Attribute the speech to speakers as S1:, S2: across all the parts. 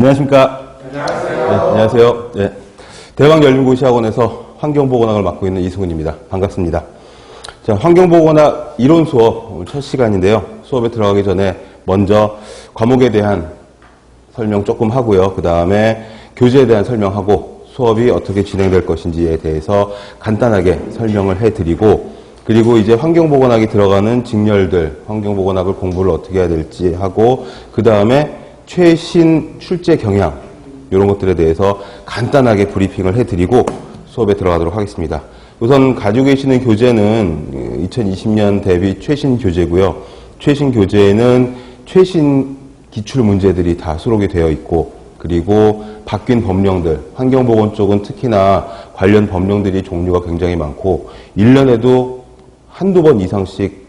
S1: 안녕하십니까. 안녕하세요. 네, 안녕하세요. 네, 대광열린고시학원에서 환경보건학을 맡고 있는 이승훈입니다. 반갑습니다. 자, 환경보건학 이론 수업 오늘 첫 시간인데요. 수업에 들어가기 전에 먼저 과목에 대한 설명 조금 하고요. 그 다음에 교재에 대한 설명하고 수업이 어떻게 진행될 것인지에 대해서 간단하게 설명을 해드리고, 그리고 이제 환경보건학이 들어가는 직렬들, 환경보건학을 공부를 어떻게 해야 될지 하고, 그 다음에 최신 출제 경향 이런 것들에 대해서 간단하게 브리핑을 해드리고 수업에 들어가도록 하겠습니다. 우선 가지고 계시는 교재는 2020년 대비 최신 교재고요. 최신 교재에는 최신 기출 문제들이 다 수록이 되어 있고, 그리고 바뀐 법령들, 환경보건 쪽은 특히나 관련 법령들이 종류가 굉장히 많고 1년에도 한두 번 이상씩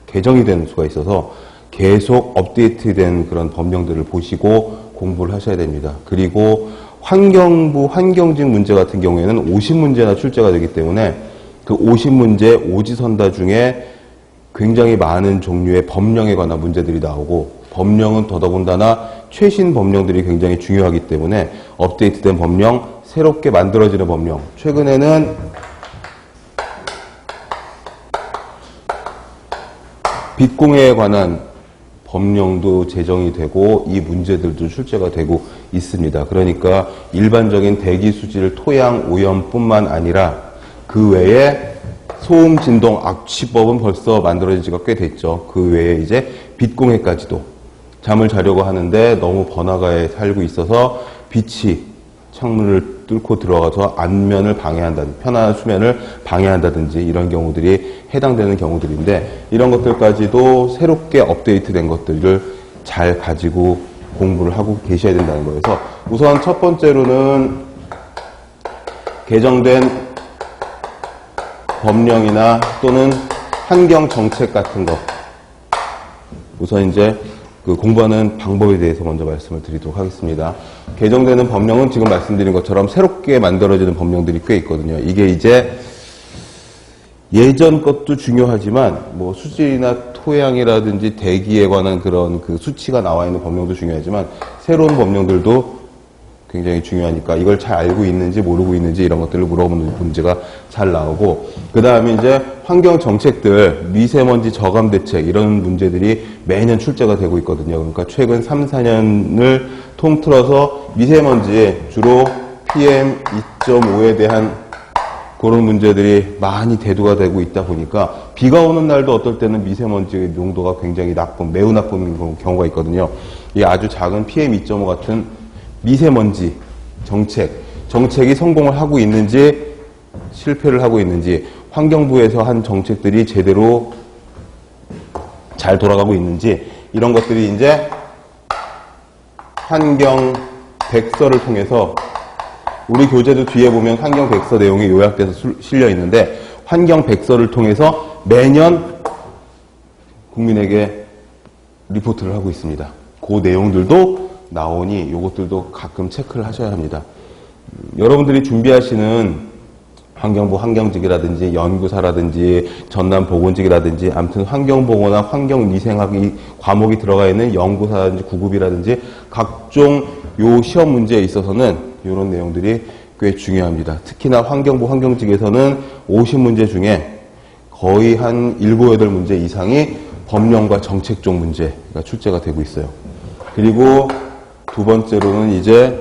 S1: 개정이 되는 수가 있어서 계속 업데이트된 그런 법령들을 보시고 공부를 하셔야 됩니다. 그리고 환경부 환경직 문제 같은 경우에는 50문제나 출제가 되기 때문에 그 50문제 오지선다 중에 굉장히 많은 종류의 법령에 관한 문제들이 나오고, 법령은 더더군다나 최신 법령들이 굉장히 중요하기 때문에 업데이트된 법령, 새롭게 만들어지는 법령, 최근에는 빛공해에 관한 법령도 제정이 되고 이 문제들도 출제가 되고 있습니다. 그러니까 일반적인 대기 수질, 토양 오염뿐만 아니라 그 외에 소음, 진동, 악취법은 벌써 만들어진 지가 꽤 됐죠. 그 외에 이제 빛공해까지도 잠을 자려고 하는데 너무 번화가에 살고 있어서 빛이 창문을 뚫고 들어가서 안면을 방해한다든지, 편안한 수면을 방해한다든지 이런 경우들이 해당되는 경우들인데, 이런 것들까지도 새롭게 업데이트된 것들을 잘 가지고 공부를 하고 계셔야 된다는 거여서, 우선 첫 번째로는 개정된 법령이나 또는 환경정책 같은 거, 우선 이제 그 공부하는 방법에 대해서 먼저 말씀을 드리도록 하겠습니다. 개정되는 법령은 지금 말씀드린 것처럼 새롭게 만들어지는 법령들이 꽤 있거든요. 이게 이제 예전 것도 중요하지만 뭐 수질이나 토양이라든지 대기에 관한 그런 그 수치가 나와 있는 법령도 중요하지만 새로운 법령들도 굉장히 중요하니까 이걸 잘 알고 있는지 모르고 있는지 이런 것들을 물어보는 문제가 잘 나오고, 그 다음에 이제 환경 정책들, 미세먼지 저감 대책 이런 문제들이 매년 출제가 되고 있거든요. 그러니까 최근 3, 4년을 통틀어서 미세먼지, 주로 PM 2.5에 대한 그런 문제들이 많이 대두가 되고 있다 보니까 비가 오는 날도 어떨 때는 미세먼지 농도가 굉장히 나쁜, 매우 나쁜 경우가 있거든요. 이 아주 작은 PM 2.5 같은 미세먼지 정책이 성공을 하고 있는지 실패를 하고 있는지, 환경부에서 한 정책들이 제대로 잘 돌아가고 있는지, 이런 것들이 이제 환경 백서를 통해서, 우리 교재도 뒤에 보면 환경 백서 내용이 요약돼서 실려 있는데, 환경 백서를 통해서 매년 국민에게 리포트를 하고 있습니다. 그 내용들도 나오니 이것들도 가끔 체크를 하셔야 합니다. 여러분들이 준비하시는 환경부 환경직이라든지 연구사라든지 전남보건직이라든지 아무튼 환경보건학, 환경위생학이 과목이 들어가 있는 연구사라든지 구급이라든지 각종 요 시험 문제에 있어서는 이런 내용들이 꽤 중요합니다. 특히나 환경부 환경직에서는 50문제 중에 거의 한 7, 8문제 이상이 법령과 정책 쪽 문제가 출제가 되고 있어요. 그리고 두 번째로는 이제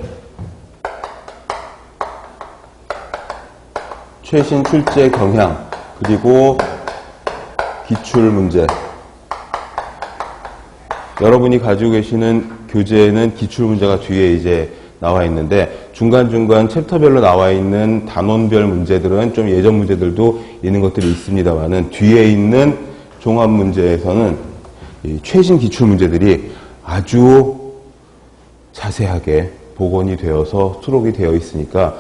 S1: 최신 출제 경향, 그리고 기출 문제. 여러분이 가지고 계시는 교재에는 기출 문제가 뒤에 이제 나와 있는데, 중간중간 챕터별로 나와 있는 단원별 문제들은 좀 예전 문제들도 있는 것들이 있습니다만은, 뒤에 있는 종합 문제에서는 이 최신 기출 문제들이 아주 자세하게 복원이 되어서 수록이 되어 있으니까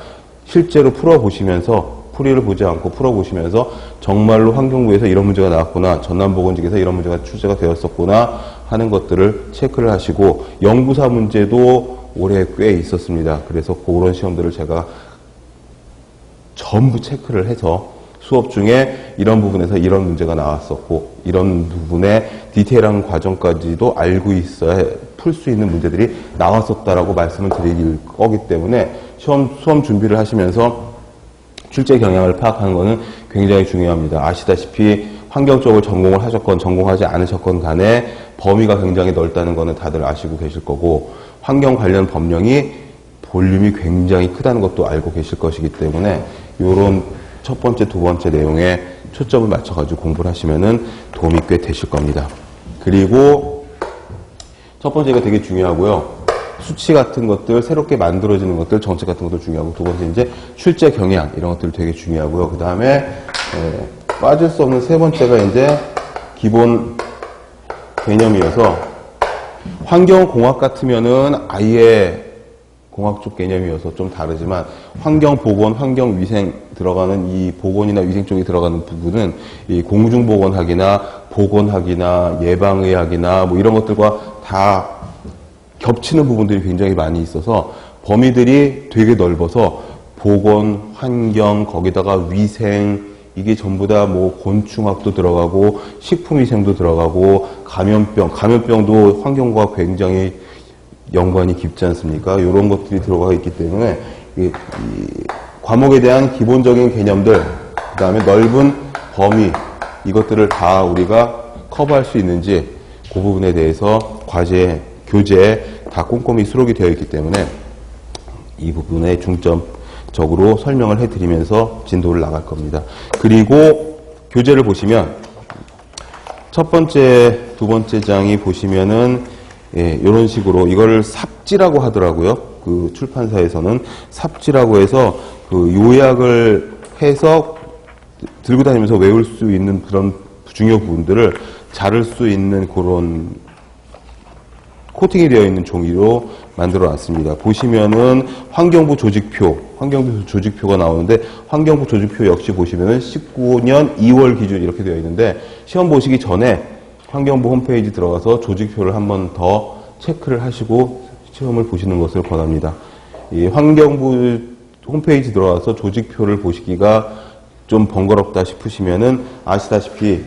S1: 실제로 풀어보시면서, 풀이를 보지 않고 풀어보시면서 정말로 환경부에서 이런 문제가 나왔구나, 전남보건직에서 이런 문제가 출제가 되었었구나 하는 것들을 체크를 하시고, 연구사 문제도 올해 꽤 있었습니다. 그래서 그런 시험들을 제가 전부 체크를 해서 수업 중에 이런 부분에서 이런 문제가 나왔었고, 이런 부분에 디테일한 과정까지도 알고 있어야 풀 수 있는 문제들이 나왔었다라고 말씀을 드릴 거기 때문에 수험 준비를 하시면서 출제 경향을 파악하는 것은 굉장히 중요합니다. 아시다시피 환경 쪽을 전공을 하셨건 전공하지 않으셨건 간에 범위가 굉장히 넓다는 것은 다들 아시고 계실 거고, 환경 관련 법령이 볼륨이 굉장히 크다는 것도 알고 계실 것이기 때문에 이런 첫 번째, 두 번째 내용에 초점을 맞춰가지고 공부를 하시면은 도움이 꽤 되실 겁니다. 그리고 첫 번째가 되게 중요하고요. 수치 같은 것들, 새롭게 만들어지는 것들, 정책 같은 것도 중요하고, 두 번째 이제 출제 경향 이런 것들 되게 중요하고요. 그 다음에 빠질 수 없는 세 번째가 이제 기본 개념이어서, 환경공학 같으면은 아예 공학 쪽 개념이어서 좀 다르지만, 환경보건, 환경위생 들어가는 이 보건이나 위생 쪽이 들어가는 부분은 이 공중보건학이나 보건학이나 예방의학이나 뭐 이런 것들과 다 겹치는 부분들이 굉장히 많이 있어서 범위들이 되게 넓어서 보건, 환경, 거기다가 위생, 이게 전부 다 뭐 곤충학도 들어가고 식품위생도 들어가고 감염병도 환경과 굉장히 연관이 깊지 않습니까? 이런 것들이 들어가 있기 때문에 이 과목에 대한 기본적인 개념들, 그 다음에 넓은 범위, 이것들을 다 우리가 커버할 수 있는지 그 부분에 대해서 과제, 교재에 다 꼼꼼히 수록이 되어 있기 때문에 이 부분에 중점적으로 설명을 해드리면서 진도를 나갈 겁니다. 그리고 교재를 보시면 첫 번째, 두 번째 장이 보시면은 이런 식으로 이거를 삽지라고 하더라고요. 그 출판사에서는 삽지라고 해서 그 요약을 해서 들고 다니면서 외울 수 있는 그런 중요 부분들을 자를 수 있는 그런 코팅이 되어 있는 종이로 만들어 놨습니다. 보시면은 환경부 조직표가 나오는데, 환경부 조직표 역시 보시면은 19년 2월 기준 이렇게 되어 있는데, 시험 보시기 전에 환경부 홈페이지 들어가서 조직표를 한 번 더 체크를 하시고 시험을 보시는 것을 권합니다. 이 환경부 홈페이지 들어가서 조직표를 보시기가 좀 번거롭다 싶으시면은 아시다시피